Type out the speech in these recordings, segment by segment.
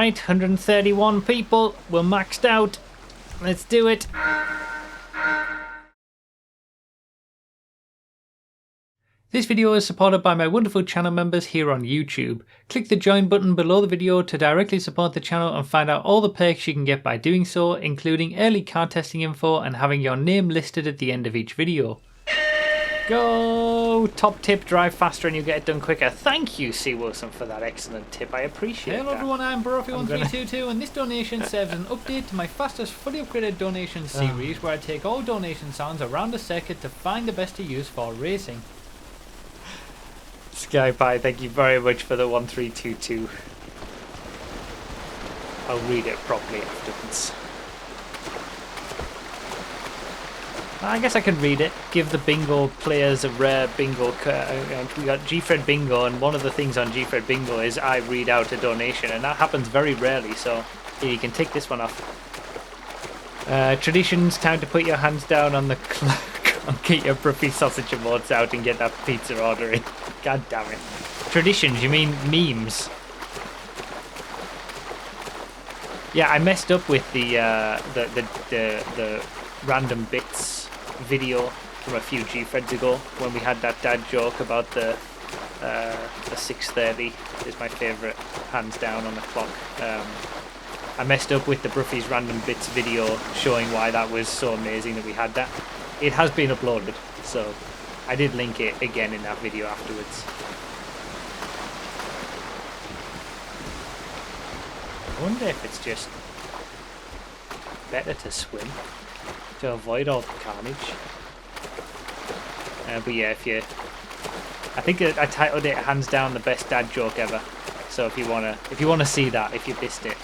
Alright, 131 people. We're maxed out. Let's do it. This video is supported by my wonderful channel members here on YouTube. Click the join button below the video to directly support the channel and find out all the perks you can get by doing so, including early car testing info and having your name listed at the end of each video. Go! Top tip, drive faster and you'll get it done quicker. Thank you, C. Wilson, for that excellent tip. I appreciate it. Hello everyone, I'm Broughy1322 and this donation serves as an update to my fastest fully upgraded donation series where I take all donation sounds around the circuit to find the best to use for racing. Skypie, thank you very much for the 1322. I'll read it properly afterwards. I guess I can read it. Give the bingo players a rare bingo. We got Gfred Bingo, and one of the things on Gfred Bingo is I read out a donation, and that happens very rarely, so here, you can take this one off. Traditions, time to put your hands down on the clock. Get your Broughy sausage emotes out and get that pizza order in. God damn it. Traditions, you mean memes? Yeah, I messed up with the random bits video from a few Gfreds ago when we had that dad joke about the 6:30 is my favourite, hands down, on the clock. I messed up with the Broughy's random bits video showing why that was so amazing that we had that. It has been uploaded, so I did link it again in that video afterwards. I wonder if it's just better to swim to avoid all the carnage. But yeah, I think I titled it "Hands Down the Best Dad Joke Ever." So if you wanna see that, if you missed it,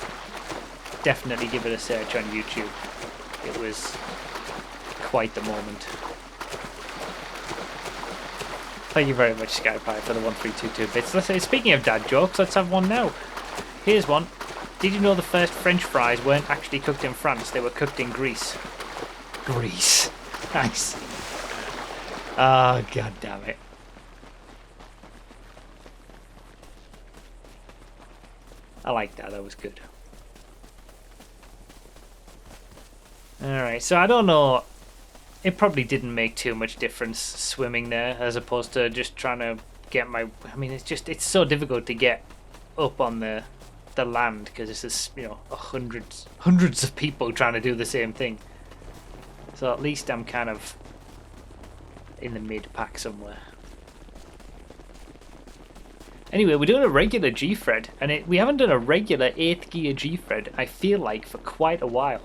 definitely give it a search on YouTube. It was quite the moment. Thank you very much, Skypie, for the 1322 bits. Speaking of dad jokes, let's have one now. Here's one. Did you know the first French fries weren't actually cooked in France? They were cooked in Greece. Greece. Nice. Oh, god damn it. I like that. That was good. Alright, so I don't know. It probably didn't make too much difference swimming there as opposed to just trying to get my... I mean, it's so difficult to get up on the land because it's just, you know, hundreds of people trying to do the same thing. So at least I'm kind of in the mid-pack somewhere. Anyway, we're doing a regular Gfred, and we haven't done a regular 8th gear Gfred, I feel like, for quite a while.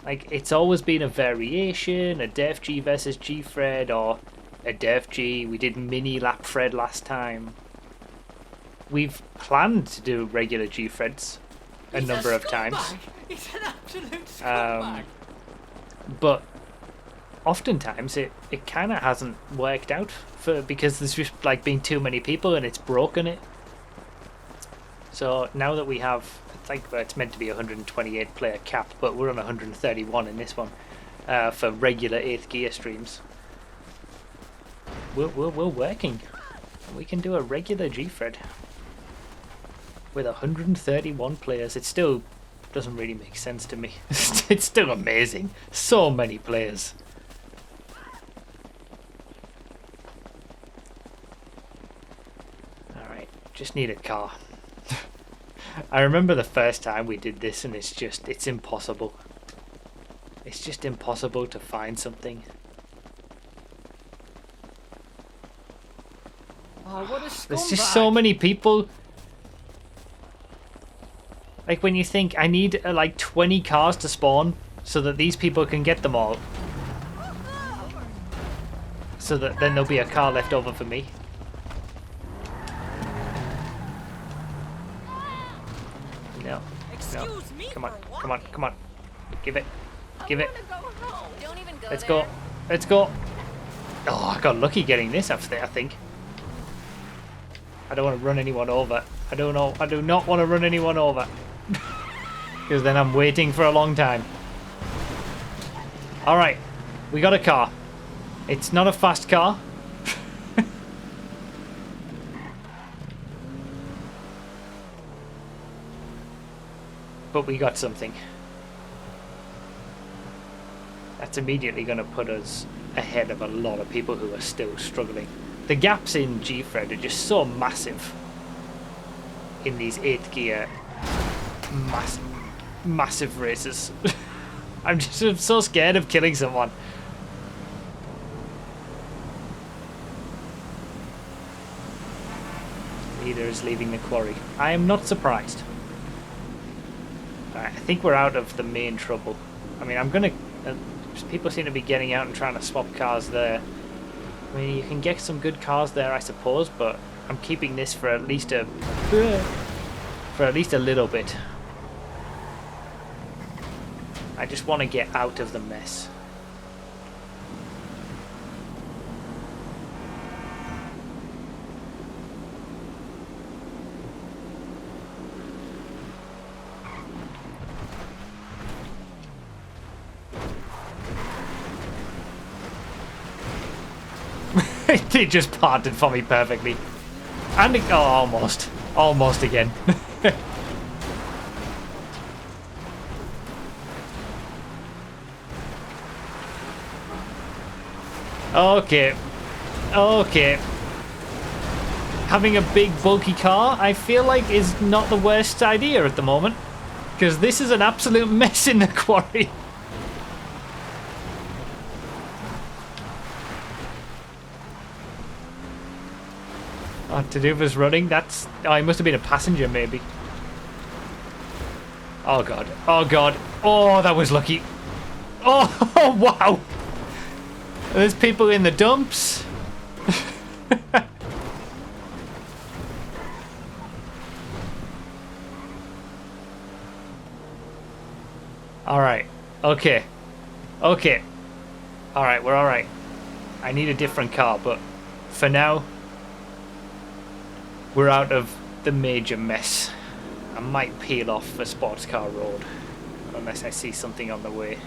Like, it's always been a variation, a Def G versus Gfred, or a Def G. We did mini lap Fred last time. We've planned to do regular Gfreds a number of times. It's an absolute scumbag. But oftentimes it kind of hasn't worked out because there's just like been too many people and it's broken it. So now that we have, it's meant to be a 128 player cap, but we're on 131 in this one for regular 8th gear streams. We're working. We can do a regular Gfred with 131 players. It still doesn't really make sense to me. It's still amazing. So many players. Alright, just need a car. I remember the first time we did this and it's impossible. It's just impossible to find something. Oh, what a scumbag. There's just so many people. Like when you think I need like 20 cars to spawn so that these people can get them all. So that then there'll be a car left over for me. No. No. Come on, come on, come on. Give it. Give it. Let's go. Let's go. Oh, I got lucky getting this up there, I think. I don't want to run anyone over. I do not want to run anyone over. Because then I'm waiting for a long time. Alright. We got a car. It's not a fast car. but we got something. That's immediately going to put us ahead of a lot of people who are still struggling. The gaps in Gfred are just so massive in these 8th gear massive races. I'm so scared of killing someone. Leader is leaving the quarry. I am not surprised. Alright, I think we're out of the main trouble. I mean, I'm gonna... people seem to be getting out and trying to swap cars there. I mean, you can get some good cars there, I suppose, but I'm keeping this for at least a... little bit. I just want to get out of the mess. It just parted for me perfectly. And it, oh, almost. Almost again. Okay. Okay. Having a big bulky car, I feel like, is not the worst idea at the moment. Because this is an absolute mess in the quarry. Oh, Taduva's running. That's... oh, he must have been a passenger, maybe. Oh, God. Oh, God. Oh, that was lucky. Oh, oh wow. There's people in the dumps. Alright. Okay. Okay. Alright, we're alright. I need a different car, but for now, we're out of the major mess. I might peel off a sports car road, unless I see something on the way.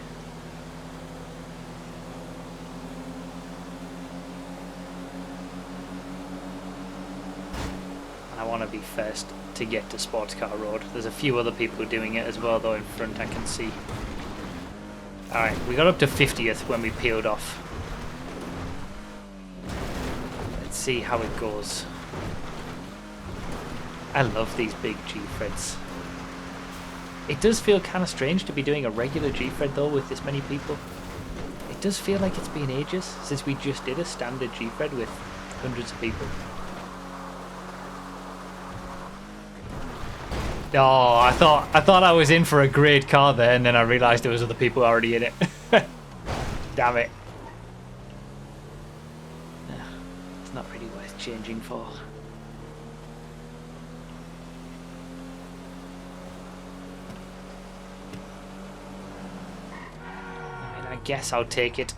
I want to be first to get to sports car road. There's a few other people doing it as well, though, in front I can see. Alright, we got up to 50th when we peeled off. Let's see how it goes. I love these big Gfreds. It does feel kind of strange to be doing a regular Gfred though with this many people. It does feel like it's been ages since we just did a standard Gfred with hundreds of people. Oh, I thought I was in for a great car there, and then I realised there was other people already in it. Damn it. It's not really worth changing for. I guess I'll take it.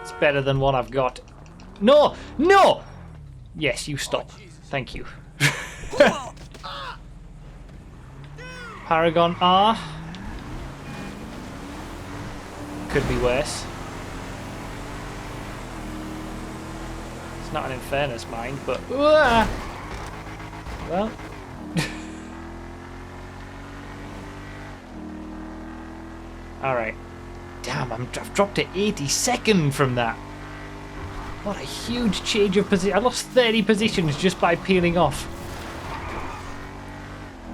It's better than what I've got. No! No! Yes, you stop. Thank you. Paragon R. Could be worse. It's not an Infernus mind, but... well... Alright. Damn, I've dropped to 82nd from that. What a huge change of position. I lost 30 positions just by peeling off.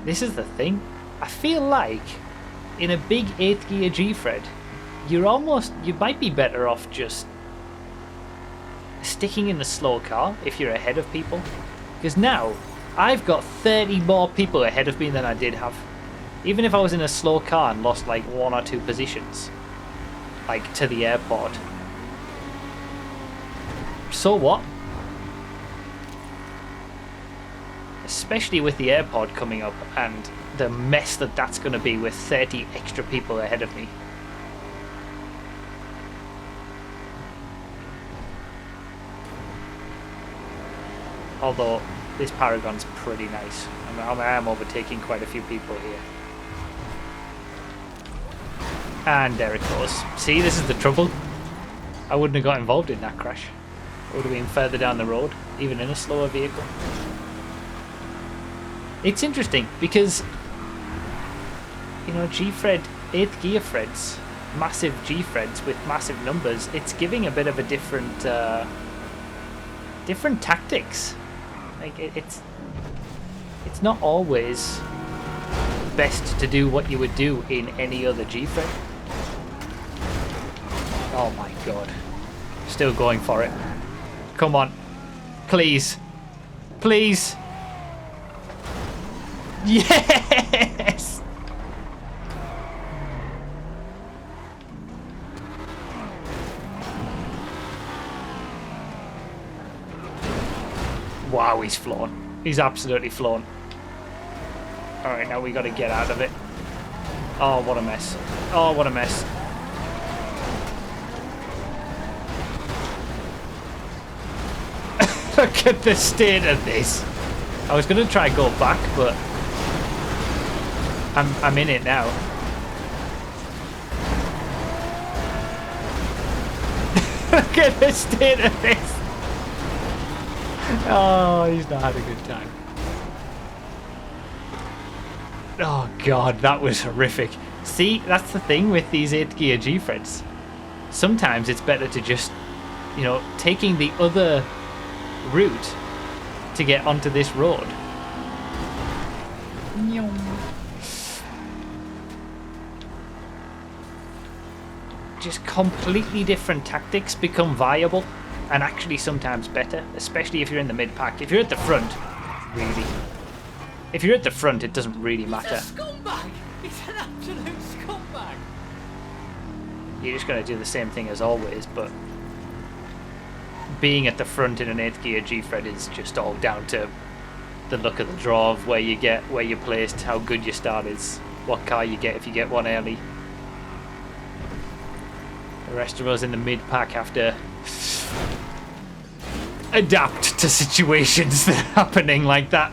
This is the thing. I feel like in a big 8th gear Gfred, you might be better off just sticking in the slow car if you're ahead of people. Because now, I've got 30 more people ahead of me than I did have. Even if I was in a slow car and lost like 1 or 2 positions. Like, to the airport. So what? Especially with the airport coming up and the mess that's going to be with 30 extra people ahead of me. Although, this Paragon's pretty nice. I am overtaking quite a few people here. And there it goes. See, this is the trouble. I wouldn't have got involved in that crash. I would have been further down the road, even in a slower vehicle. It's interesting, because know, Gfred, 8th Gfreds, massive Gfreds with massive numbers, it's giving a bit of a different, different tactics. Like, it's not always best to do what you would do in any other Gfred. Oh my god. Still going for it. Come on. Please. Please. Yes! Wow, he's flown. He's absolutely flown. Alright, now we gotta get out of it. Oh, what a mess. Oh, what a mess. Look at the state of this. I was gonna try and go back, but I'm in it now. Look at the state of this. Oh, he's not had a good time. Oh god, that was horrific. See, that's the thing with these 8th gear Gfreds. Sometimes it's better to just, you know, taking the other route to get onto this road. Just completely different tactics become viable and actually sometimes better, especially if you're in the mid-pack. If you're at the front, really. If you're at the front, it doesn't really matter. He's a scumbag! He's an absolute scumbag! You're just going to do the same thing as always, but being at the front in an 8th gear Gfred is just all down to the luck of the draw of where you get, where you're placed, how good your start is, what car you get if you get one early. The rest of us in the mid-pack have to adapt to situations that are happening like that.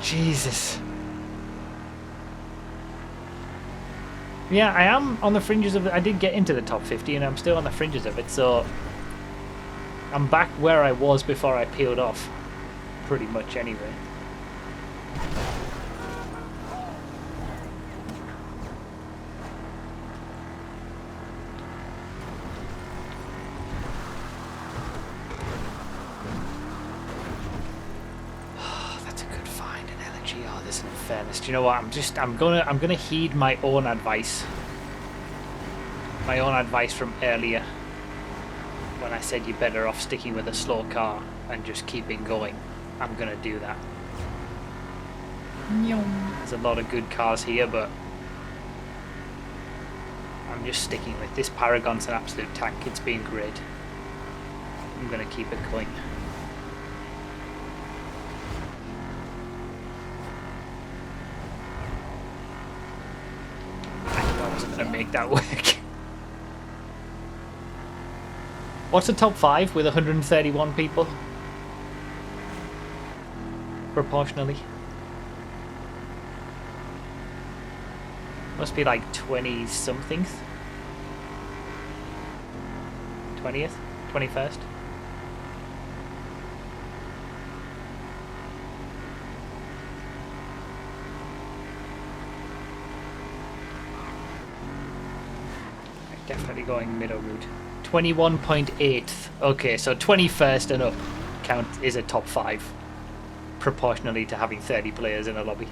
Jesus. Yeah, I am on the fringes of it. I did get into the top 50 and I'm still on the fringes of it, so I'm back where I was before I peeled off. Pretty much anyway. Fairness, do you know what? I'm gonna heed my own advice. My own advice from earlier when I said you're better off sticking with a slow car and just keeping going. I'm gonna do that. There's a lot of good cars here, but I'm just sticking with this. Paragon's an absolute tank. It's been great. I'm gonna keep it going. To make that work. What's the top 5 with 131 people? Proportionally. Must be like 20 something. 20th? 21st? Definitely going middle route. 21.8th. Okay, so 21st and up count is a top 5. Proportionally to having 30 players in a lobby.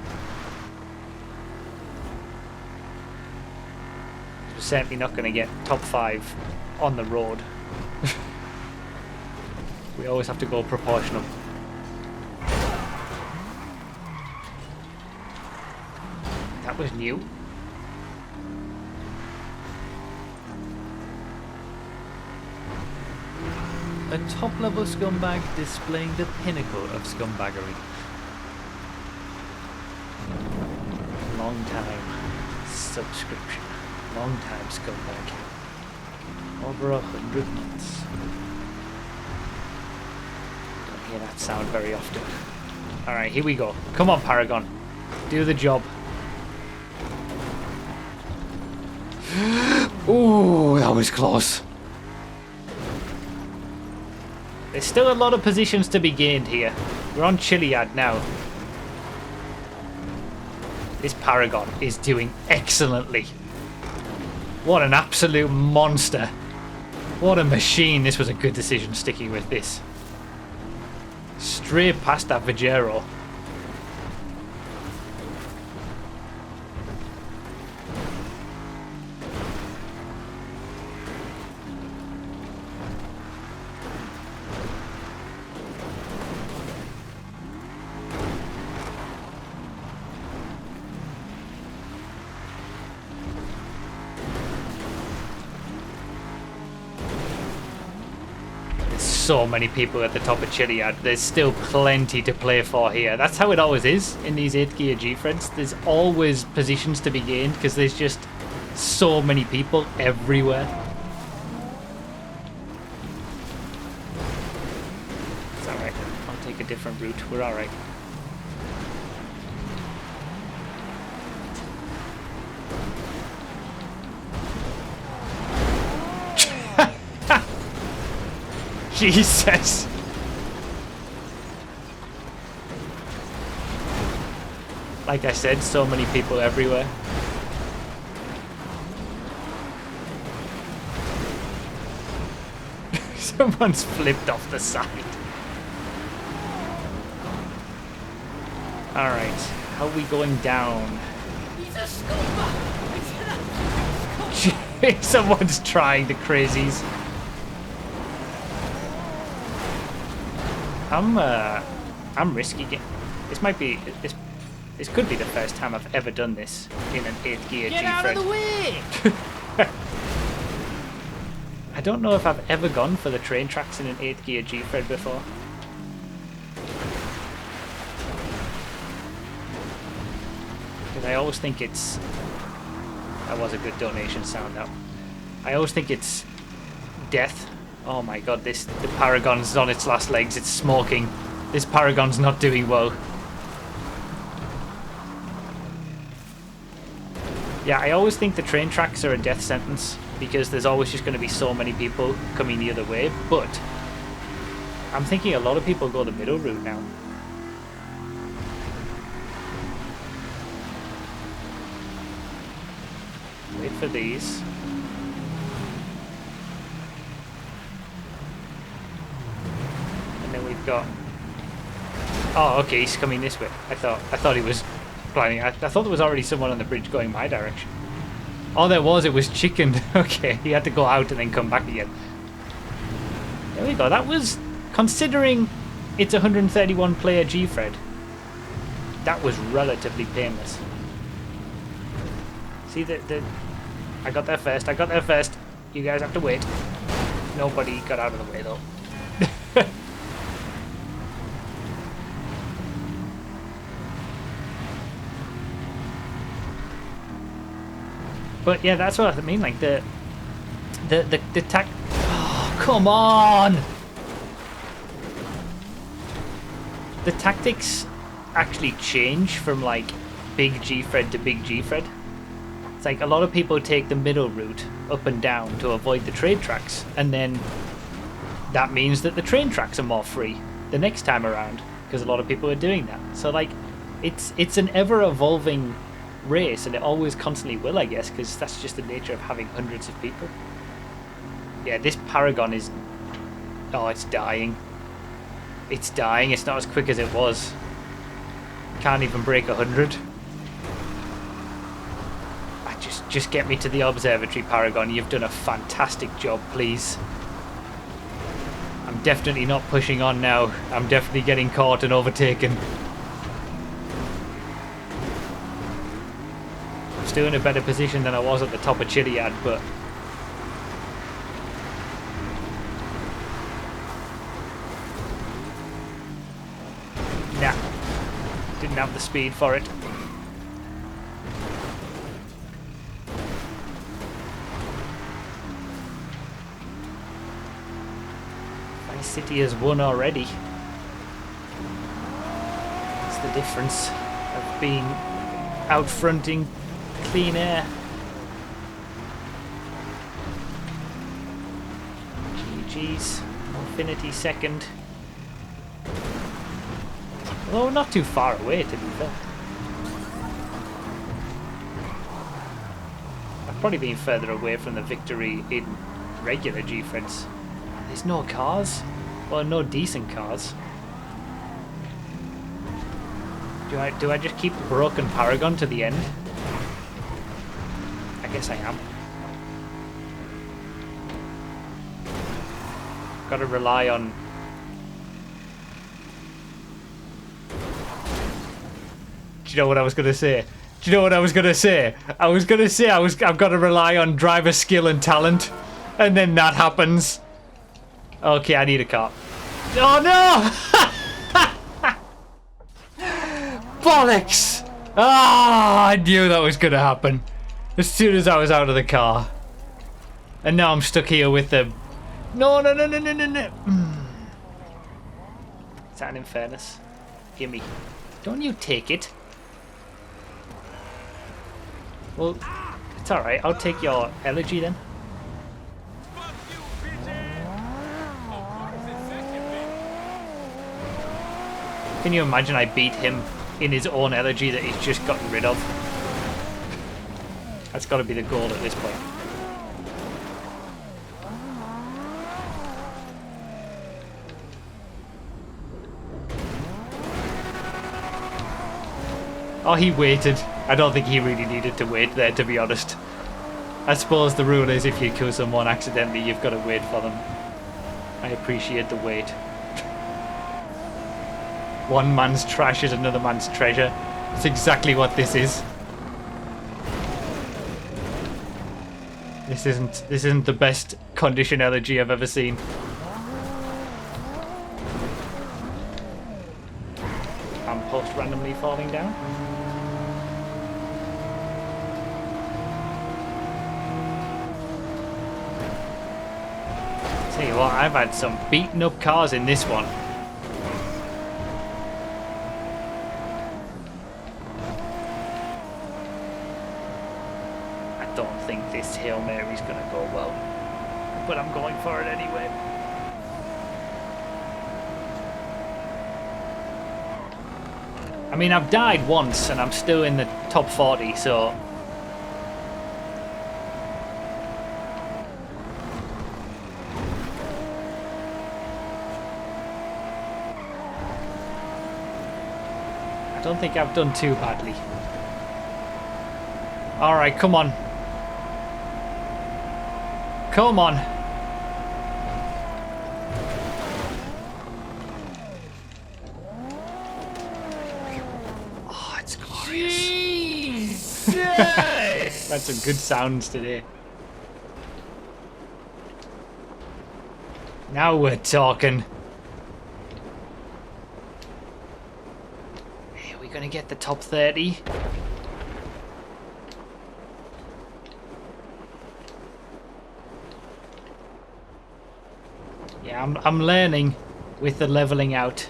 We're certainly not going to get top 5 on the road. We always have to go proportional. That was new. A top-level scumbag displaying the pinnacle of scumbaggery. Long time subscription. Long time scumbag. Over 100 months. Don't hear that sound very often. Alright, here we go. Come on, Paragon. Do the job. Ooh, that was close. There's still a lot of positions to be gained here. We're on Chiliad now. This Paragon is doing excellently. What an absolute monster. What a machine. This was a good decision sticking with this. Straight past that Vajero. So many people at the top of Chiliad. There's still plenty to play for here. That's how it always is in these 8th gear Gfreds. There's always positions to be gained because there's just so many people everywhere. It's alright. I'll take a different route. We're alright. Jesus. Like I said, so many people everywhere. Someone's flipped off the side. Alright, how are we going down? Someone's trying the crazies. I'm risky. This might be this could be the first time I've ever done this in an 8th gear Gfred. Get out of the way! I don't know if I've ever gone for the train tracks in an 8th gear Gfred before. Because I always think it's... That was a good donation sound out. I always think it's death. Oh my god, the Paragon's on its last legs, it's smoking. This Paragon's not doing well. Yeah, I always think the train tracks are a death sentence because there's always just going to be so many people coming the other way, but I'm thinking a lot of people go the middle route now. Wait for these. And then we've got... Oh, okay, he's coming this way. I thought he was planning. I thought there was already someone on the bridge going my direction. All there was, it was chicken. Okay, he had to go out and then come back again. There we go. That was, considering it's a 131 player Gfred, that was relatively painless. See, I got there first. You guys have to wait. Nobody got out of the way though. But yeah, that's what I mean. Like the tac. Oh, come on! The tactics actually change from like big Gfred to big Gfred. It's like a lot of people take the middle route up and down to avoid the train tracks, and then that means that the train tracks are more free the next time around because a lot of people are doing that. So like, it's an ever evolving race, and it always constantly will, I guess, because that's just the nature of having hundreds of people. Yeah, this Paragon is... Oh, it's dying. It's dying. It's not as quick as it was. Can't even break 100. Just get me to the observatory, Paragon. You've done a fantastic job, please. I'm definitely not pushing on now. I'm definitely getting caught and overtaken. Still in a better position than I was at the top of Chiliad, but nah, didn't have the speed for it. My city has won already. That's the difference of being out fronting Clean Air. GG's. Infinity second. Although we're not too far away, to be fair. Probably been further away from the victory in regular Gfreds. There's no cars. Well, no decent cars. Do I just keep the broken Paragon to the end? I guess I am. Gotta rely on... Do you know what I was gonna say? Do you know what I was gonna say? I was gonna say I've gotta rely on driver skill and talent. And then that happens. Okay, I need a car. Oh no! Bollocks! Ah, I knew that was gonna happen. As soon as I was out of the car. And now I'm stuck here with the... No. Is that an in fairness? Gimme. Don't you take it. Well, it's alright. I'll take your elegy then. Can you imagine I beat him in his own elegy that he's just gotten rid of? That's got to be the goal at this point. Oh, he waited. I don't think he really needed to wait there, to be honest. I suppose the rule is if you kill someone accidentally, you've got to wait for them. I appreciate the wait. One man's trash is another man's treasure. That's exactly what this is. This isn't the best condition elegy I've ever seen. Lamppost randomly falling down. Tell you what, I've had some beaten up cars in this one. I don't think this Hail Mary's gonna go well, but I'm going for it anyway. I mean, I've died once and I'm still in the top 40, so... I don't think I've done too badly. Alright, come on. Come on. Oh, it's glorious. Jesus! That's some good sounds today. Now we're talking. Hey, are we gonna get the top 30? Yeah, I'm learning with the leveling out.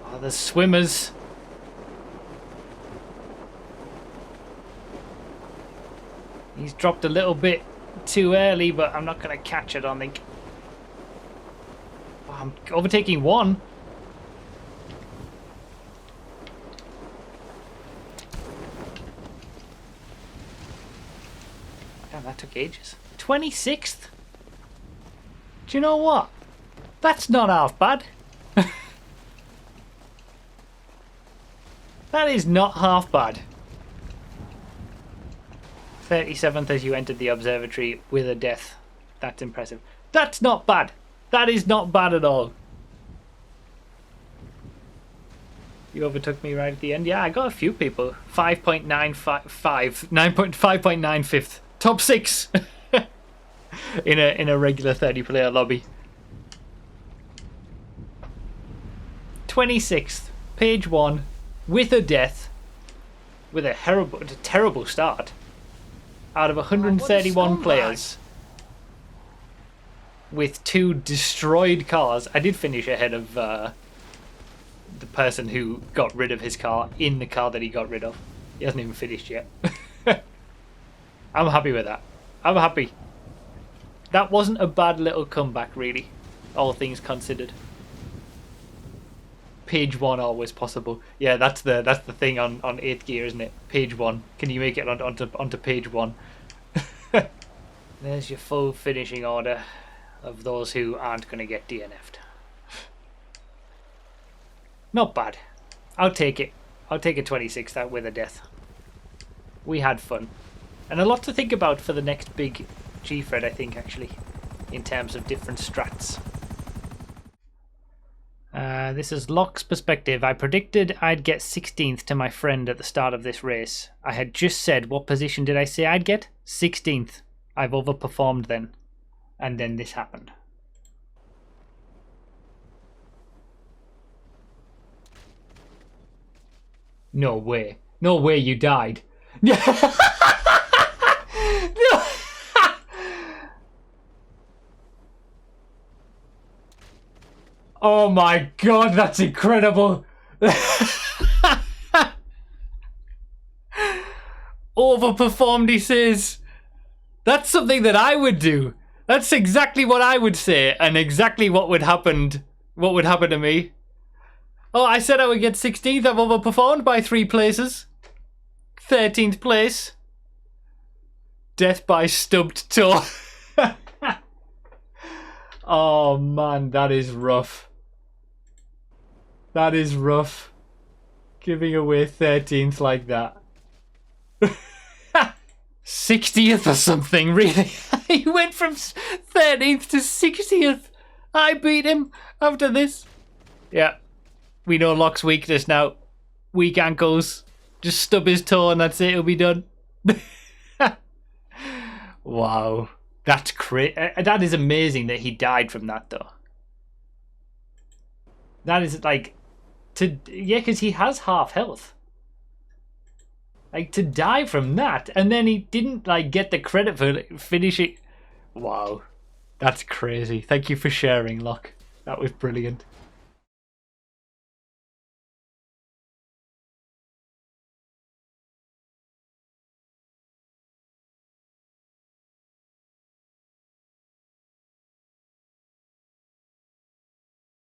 Oh, there's swimmers. He's dropped a little bit too early, but I'm not going to catch it, I don't think. Oh, I'm overtaking one. Damn, that took ages. 26th? Do you know what? That's not half bad. That is not half bad. 37th as you entered the observatory with a death. That's impressive. That's not bad. That is not bad at all. You overtook me right at the end. Yeah, I got a few people. 5.955. 5.95th. Top 6. in a regular 30-player lobby. 26th. Page 1. With a death. With a terrible start. Out of 131 players. With 2 destroyed cars. I did finish ahead of the person who got rid of his car in the car that he got rid of. He hasn't even finished yet. I'm happy with that. I'm happy. That wasn't a bad little comeback, really. All things considered. page 1 always possible? Yeah, that's the thing on 8th gear, isn't it? Page 1. Can you make it onto page 1? There's your full finishing order of those who aren't going to get DNF'd. Not bad. I'll take it. I'll take a 26th out with a death. We had fun. And a lot to think about for the next big Gfred, I think, actually, in terms of different strats. This is Locke's perspective. I predicted I'd get 16th to my friend at the start of this race. I had just said, what position did I say I'd get? 16th. I've overperformed then. And then this happened. No way. No way you died. No. Oh my god, that's incredible. Overperformed, he says. That's something that I would do. That's exactly what I would say, and exactly what would happen to me. Oh, I said I would get 16th. I've overperformed by 3 places. 13th place. Death by stubbed toe. Oh man, that is rough. That is rough. Giving away 13th like that. 60th or something, really. He went from 13th to 60th. I beat him after this. Yeah. We know Locke's weakness now. Weak ankles. Just stub his toe and that's it. It'll be done. Wow. That's crazy. That is amazing that he died from that, though. That is like... Yeah, because he has half health. Like, to die from that, and then he didn't, like, get the credit for finishing... Wow. That's crazy. Thank you for sharing, Locke. That was brilliant.